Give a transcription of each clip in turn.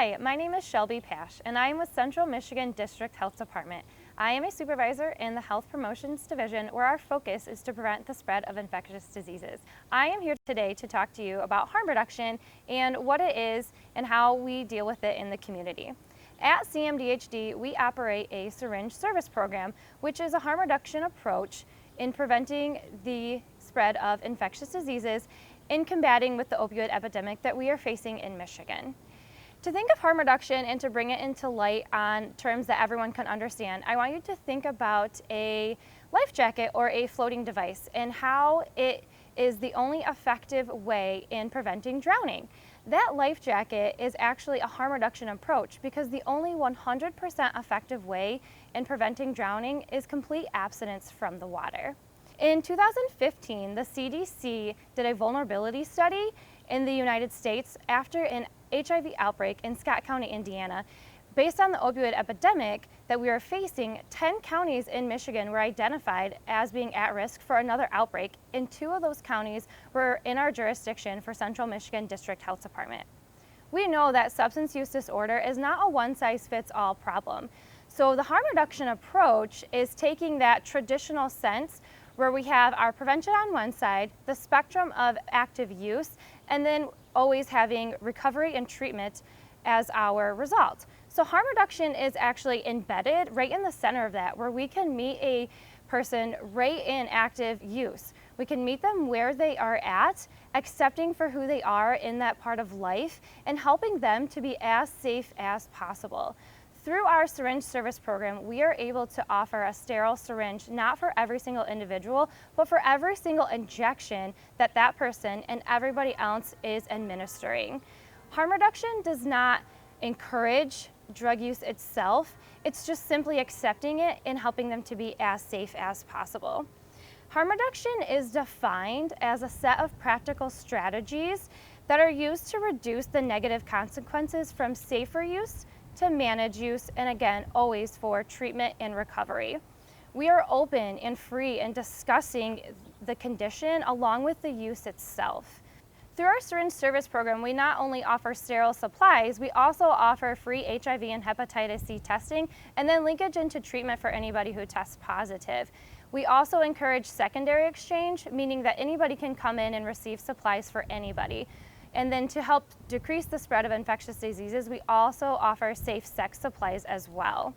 Hi, my name is Shelby Pasch, and I am with Central Michigan District Health Department. I am a supervisor in the Health Promotions Division, where our focus is to prevent the spread of infectious diseases. I am here today to talk to you about harm reduction and what it is and how we deal with it in the community. At CMDHD, we operate a syringe service program, which is a harm reduction approach in preventing the spread of infectious diseases in combating with the opioid epidemic that we are facing in Michigan. To think of harm reduction and to bring it into light on terms that everyone can understand, I want you to think about a life jacket or a floating device and how it is the only effective way in preventing drowning. That life jacket is actually a harm reduction approach because the only 100% effective way in preventing drowning is complete abstinence from the water. In 2015, the CDC did a vulnerability study in the United States after an HIV outbreak in Scott County, Indiana. Based on the opioid epidemic that we are facing, 10 counties in Michigan were identified as being at risk for another outbreak, and 2 of those counties were in our jurisdiction for Central Michigan District Health Department. We know that substance use disorder is not a one-size-fits-all problem. So the harm reduction approach is taking that traditional sense where we have our prevention on one side, the spectrum of active use, and then always having recovery and treatment as our result. So harm reduction is actually embedded right in the center of that, where we can meet a person right in active use. We can meet them where they are at, accepting for who they are in that part of life, and helping them to be as safe as possible. Through our syringe service program, we are able to offer a sterile syringe not for every single individual, but for every single injection that that person and everybody else is administering. Harm reduction does not encourage drug use itself. It's just simply accepting it and helping them to be as safe as possible. Harm reduction is defined as a set of practical strategies that are used to reduce the negative consequences from safer use to manage use, and again, always for treatment and recovery. We are open and free in discussing the condition along with the use itself. Through our syringe service program, we not only offer sterile supplies, we also offer free HIV and hepatitis C testing and then linkage into treatment for anybody who tests positive. We also encourage secondary exchange, meaning that anybody can come in and receive supplies for anybody. And then to help decrease the spread of infectious diseases, we also offer safe sex supplies as well.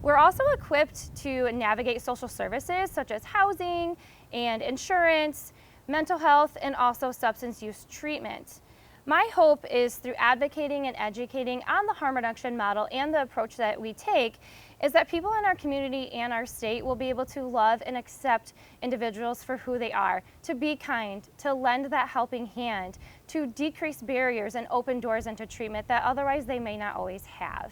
We're also equipped to navigate social services such as housing and insurance, mental health, and also substance use treatment. My hope is through advocating and educating on the harm reduction model and the approach that we take is that people in our community and our state will be able to love and accept individuals for who they are, to be kind, to lend that helping hand, to decrease barriers and open doors into treatment that otherwise they may not always have.